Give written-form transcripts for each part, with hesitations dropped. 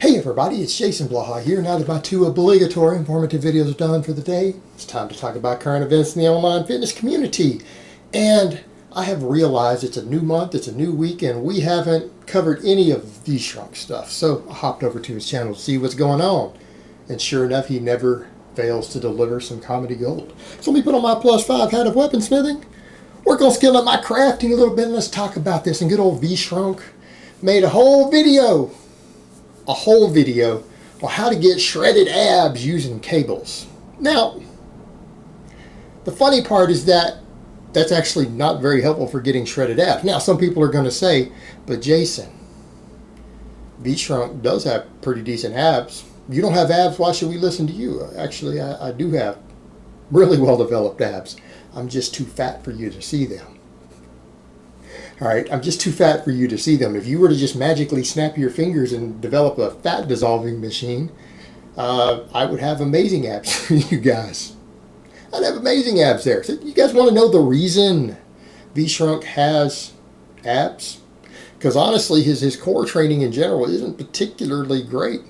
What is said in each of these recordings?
Hey everybody, it's Jason Blaha here. Now that my two obligatory informative videos are done for the day, it's time to talk about current events in the online fitness community. And I have realized it's a new month, it's a new week, and we haven't covered any of V-Shrunk stuff. So I hopped over to his channel to see what's going on. And sure enough, he never fails to deliver some comedy gold. So let me put on my +5 hat of weaponsmithing. Work on skilling up my crafting a little bit, and let's talk about this. And good old V-Shrunk made a whole video on how to get shredded abs using cables. Now, the funny part is that that's actually not very helpful for getting shredded abs. Now, some people are going to say, but Jason, V-Shrunk does have pretty decent abs. You don't have abs, why should we listen to you? Actually, I do have really well-developed abs. I'm just too fat for you to see them. All right, I'm just too fat for you to see them. If you were to just magically snap your fingers and develop a fat dissolving machine, I would have amazing abs for you guys. I'd have amazing abs there. So you guys want to know the reason V-Shrunk has abs? Because honestly, his core training in general isn't particularly great.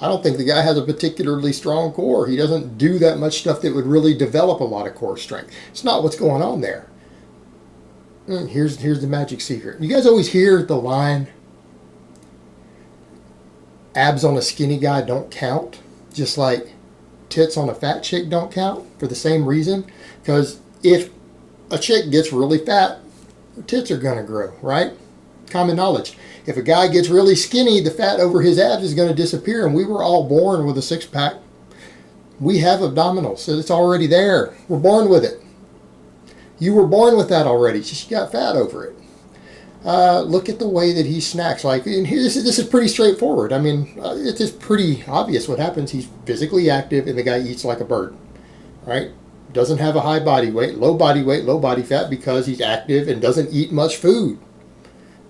I don't think the guy has a particularly strong core. He doesn't do that much stuff that would really develop a lot of core strength. It's not what's going on there. Here's the magic secret. You guys always hear the line, abs on a skinny guy don't count, just like tits on a fat chick don't count, for the same reason. Because if a chick gets really fat, her tits are going to grow, right? Common knowledge. If a guy gets really skinny, the fat over his abs is going to disappear, and we were all born with a six-pack. We have abdominals, so it's already there. We're born with it. You were born with that already, just you got fat over it. Look at the way that he snacks. Like, and this is pretty straightforward. I mean, it's just pretty obvious what happens. He's physically active, and the guy eats like a bird, right? Doesn't have a high body weight, low body fat, because he's active and doesn't eat much food.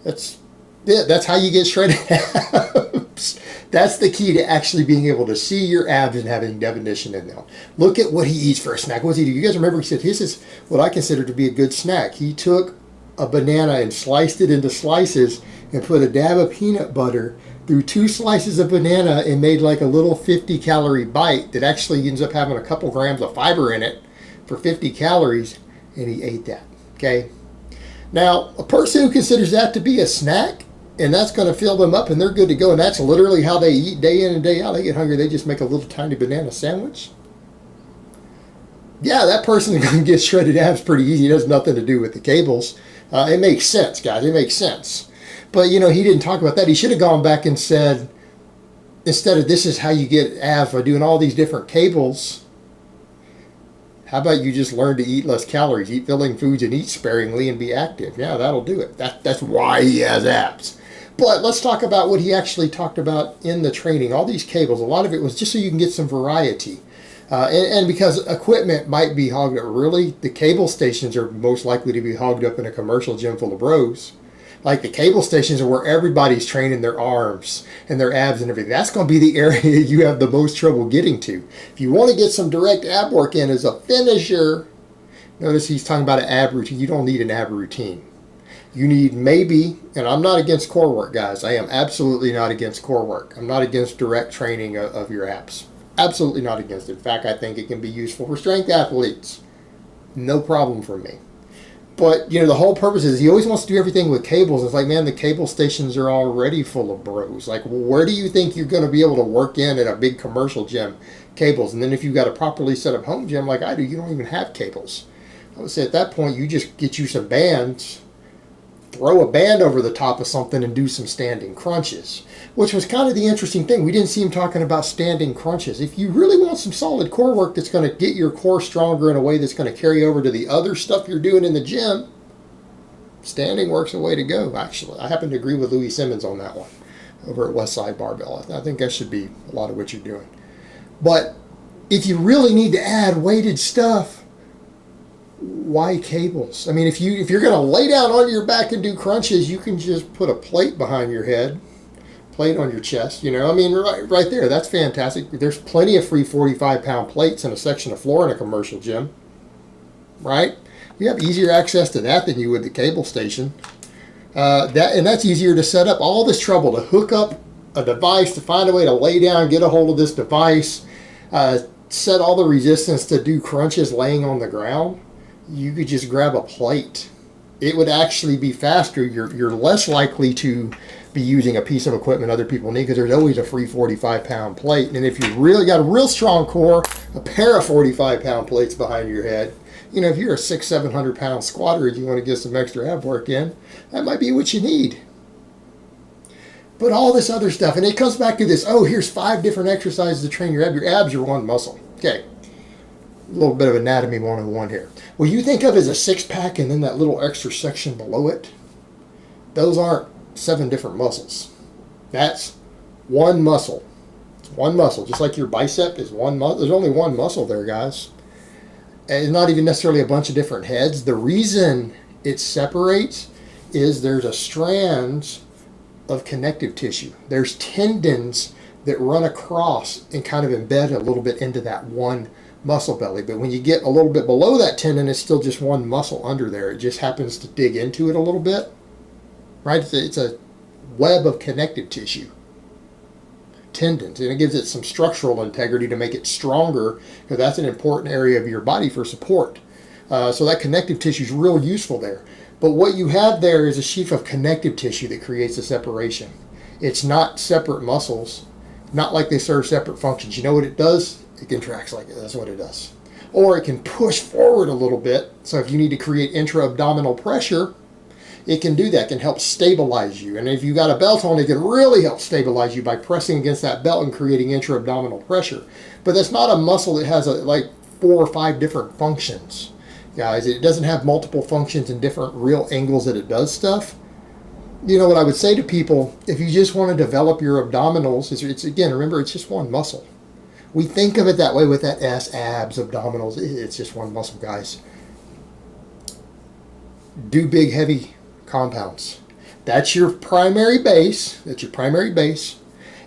That's how you get shredded abs. That's the key to actually being able to see your abs and having definition in them. Look at what he eats for a snack. What does he do? You guys remember he said, this is what I consider to be a good snack. He took a banana and sliced it into slices and put a dab of peanut butter through 2 slices of banana and made like a little 50-calorie bite that actually ends up having a couple grams of fiber in it for 50 calories, and he ate that, okay? Now, a person who considers that to be a snack, and that's going to fill them up and they're good to go, and that's literally how they eat day in and day out. They get hungry, they just make a little tiny banana sandwich. Yeah, that person is going to get shredded abs pretty easy. It has nothing to do with the cables. It makes sense, guys. It makes sense. But, you know, he didn't talk about that. He should have gone back and said, instead of this is how you get abs by doing all these different cables, how about you just learn to eat less calories, eat filling foods, and eat sparingly and be active? Yeah, that'll do it. That's why he has abs. But let's talk about what he actually talked about in the training. All these cables, a lot of it was just so you can get some variety. And because equipment might be hogged up. Really, the cable stations are most likely to be hogged up in a commercial gym full of bros. Like, the cable stations are where everybody's training their arms and their abs and everything. That's going to be the area you have the most trouble getting to. If you want to get some direct ab work in as a finisher, notice he's talking about an ab routine. You don't need an ab routine. You need maybe, and I'm not against core work, guys. I am absolutely not against core work. I'm not against direct training of your abs. Absolutely not against it. In fact, I think it can be useful for strength athletes. No problem for me. But, you know, the whole purpose is he always wants to do everything with cables. It's like, man, the cable stations are already full of bros. Like, where do you think you're going to be able to work in at a big commercial gym cables? And then if you've got a properly set up home gym like I do, you don't even have cables. I would say at that point, you just get you some bands, throw a band over the top of something, and do some standing crunches, which was kind of the interesting thing. We didn't see him talking about standing crunches. If you really want some solid core work that's going to get your core stronger in a way that's going to carry over to the other stuff you're doing in the gym, standing work's a way to go, actually. I happen to agree with Louis Simmons on that one over at Westside Barbell. I think that should be a lot of what you're doing. But if you really need to add weighted stuff, why cables? I mean, if you're going to lay down on your back and do crunches, you can just put a plate behind your head, plate on your chest, you know. I mean, right there, that's fantastic. There's plenty of free 45-pound plates in a section of floor in a commercial gym, right? You have easier access to that than you would the cable station. And that's easier to set up. All this trouble to hook up a device, to find a way to lay down, get a hold of this device, set all the resistance to do crunches laying on the ground, you could just grab a plate. It would actually be faster. You're less likely to be using a piece of equipment other people need, because there's always a free 45-pound plate. And if you really got a real strong core, a pair of 45-pound plates behind your head. You know, if you're a 600-700-pound squatter and you want to get some extra ab work in, that might be what you need. But all this other stuff, and it comes back to this, oh, here's 5 different exercises to train your ab. Your abs are one muscle. Okay, a little bit of anatomy 101 here. What you think of as a 6-pack and then that little extra section below it, those aren't 7 different muscles. That's one muscle. It's one muscle. Just like your bicep is one muscle. There's only one muscle there, guys. And it's not even necessarily a bunch of different heads. The reason it separates is there's a strand of connective tissue. There's tendons that run across and kind of embed a little bit into that one muscle belly. But when you get a little bit below that tendon, it's still just one muscle under there. It just happens to dig into it a little bit. Right? It's a web of connective tissue. Tendons, and it gives it some structural integrity to make it stronger, because that's an important area of your body for support. So that connective tissue is real useful there. But what you have there is a sheath of connective tissue that creates a separation. It's not separate muscles, not like they serve separate functions. You know what it does? It contracts like it. That's what it does. Or it can push forward a little bit. So if you need to create intra-abdominal pressure, it can do that. It can help stabilize you. And if you got a belt on, it can really help stabilize you by pressing against that belt and creating intra-abdominal pressure. But that's not a muscle that has like 4 or 5 different functions, guys. It doesn't have multiple functions and different real angles that it does stuff. You know what I would say to people, if you just want to develop your abdominals, it's again, remember, it's just one muscle. We think of it that way with that S, abs, abdominals. It's just one muscle, guys. Do big, heavy compounds. That's your primary base. That's your primary base.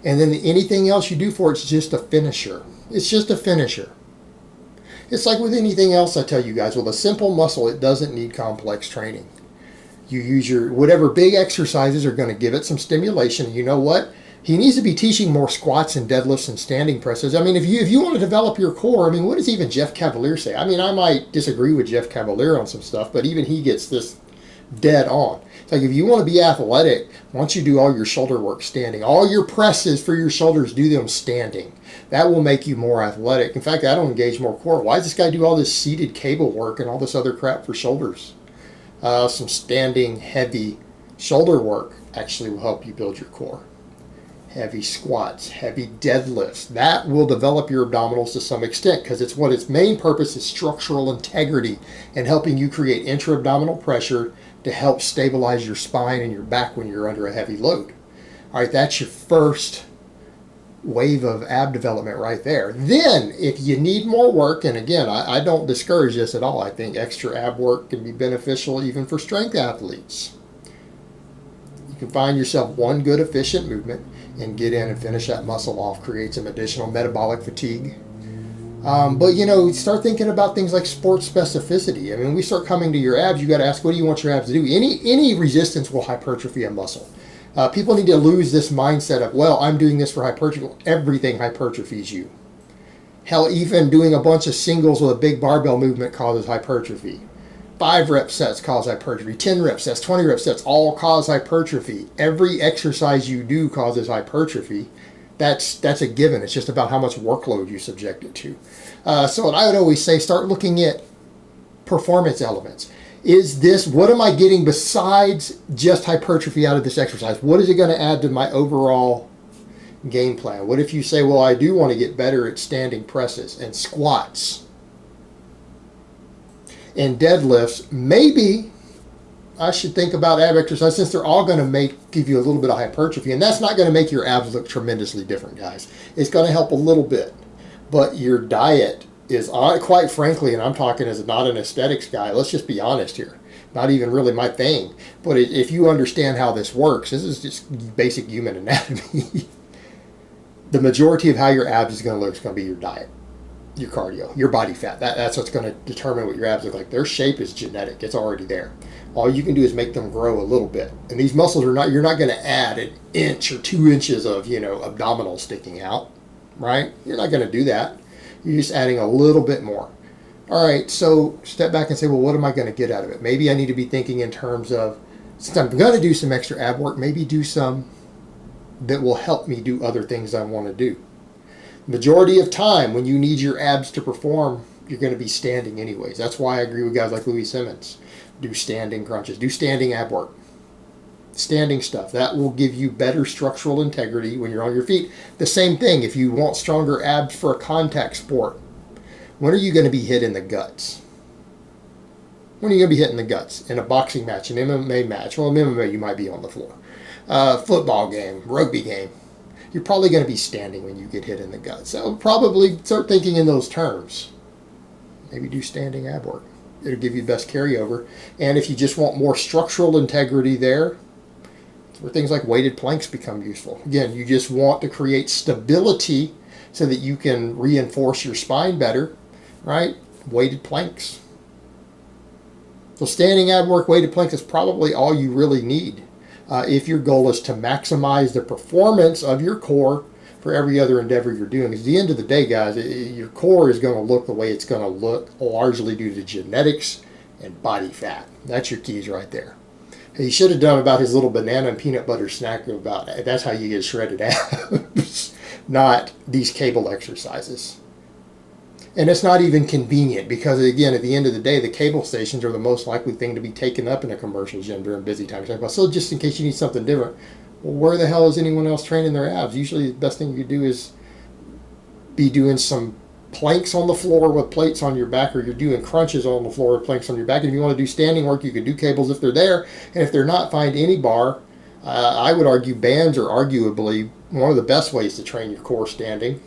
And then anything else you do for it's just a finisher. It's just a finisher. It's like with anything else I tell you guys. With a simple muscle, it doesn't need complex training. You use your whatever big exercises are going to give it some stimulation. You know what? He needs to be teaching more squats and deadlifts and standing presses. I mean, if you want to develop your core, I mean, what does even Jeff Cavalier say? I mean, I might disagree with Jeff Cavalier on some stuff, but even he gets this dead on. It's like, if you want to be athletic, once you do all your shoulder work standing, all your presses for your shoulders, do them standing. That will make you more athletic. In fact, that'll engage more core. Why does this guy do all this seated cable work and all this other crap for shoulders? Some standing, heavy shoulder work actually will help you build your core. Heavy squats, heavy deadlifts. That will develop your abdominals to some extent, because it's what its main purpose is, structural integrity and helping you create intra-abdominal pressure to help stabilize your spine and your back when you're under a heavy load. All right, that's your first wave of ab development right there. Then, if you need more work, and again, I don't discourage this at all. I think extra ab work can be beneficial even for strength athletes. You can find yourself one good efficient movement and get in and finish that muscle off, create some additional metabolic fatigue. But, you know, start thinking about things like sports specificity. I mean, we start coming to your abs, you got to ask, what do you want your abs to do? Any resistance will hypertrophy a muscle. People need to lose this mindset of, well, I'm doing this for hypertrophy. Everything hypertrophies you. Hell, even doing a bunch of singles with a big barbell movement causes hypertrophy. 5 rep sets cause hypertrophy. 10 rep sets, 20 rep sets all cause hypertrophy. Every exercise you do causes hypertrophy. That's a given. It's just about how much workload you subject it to. So what I would always say, start looking at performance elements. Is this, what am I getting besides just hypertrophy out of this exercise? What is it going to add to my overall game plan? What if you say, well, I do want to get better at standing presses and squats and deadlifts? Maybe I should think about ab exercise, since they're all going to give you a little bit of hypertrophy. And that's not going to make your abs look tremendously different, guys. It's going to help a little bit. But your diet is, quite frankly, and I'm talking as not an aesthetics guy, let's just be honest here. Not even really my thing. But if you understand how this works, this is just basic human anatomy. The majority of how your abs is going to look is going to be your diet. your cardio, your body fat. That's what's going to determine what your abs look like. Their shape is genetic. It's already there. All you can do is make them grow a little bit. And these muscles are not, you're not going to add an inch or 2 inches of, abdominal sticking out, right? You're not going to do that. You're just adding a little bit more. All right, so step back and say, well, what am I going to get out of it? Maybe I need to be thinking in terms of, since I'm going to do some extra ab work, maybe do some that will help me do other things I want to do. Majority of time, when you need your abs to perform, you're going to be standing anyways. That's why I agree with guys like Louis Simmons. Do standing crunches. Do standing ab work. Standing stuff. That will give you better structural integrity when you're on your feet. The same thing if you want stronger abs for a contact sport. When are you going to be hit in the guts? When are you going to be hit in the guts? In a boxing match, an MMA match. Well, in MMA, you might be on the floor. Football game, rugby game. You're probably going to be standing when you get hit in the guts. So probably start thinking in those terms. Maybe do standing ab work. It'll give you the best carryover. And if you just want more structural integrity there, it's where things like weighted planks become useful. Again, you just want to create stability so that you can reinforce your spine better, right? Weighted planks. So standing ab work, weighted planks is probably all you really need if your goal is to maximize the performance of your core for every other endeavor you're doing. Because at the end of the day, guys, your core is going to look the way it's going to look, largely due to genetics and body fat. That's your keys right there. He should have done about his little banana and peanut butter snack about that. That's how you get shredded abs, not these cable exercises. And it's not even convenient because, again, at the end of the day, the cable stations are the most likely thing to be taken up in a commercial gym during busy times. So just in case you need something different, well, where the hell is anyone else training their abs? Usually the best thing you do is be doing some planks on the floor with plates on your back, or you're doing crunches on the floor with planks on your back. And if you want to do standing work, you can do cables if they're there. And if they're not, find any bar. I would argue bands are arguably one of the best ways to train your core standing.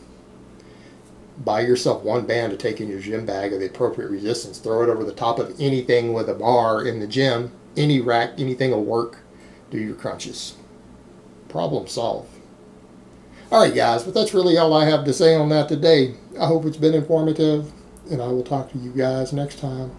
Buy yourself one band to take in your gym bag of the appropriate resistance. Throw it over the top of anything with a bar in the gym. Any rack, anything will work. Do your crunches. Problem solved. All right, guys, but that's really all I have to say on that today. I hope it's been informative, and I will talk to you guys next time.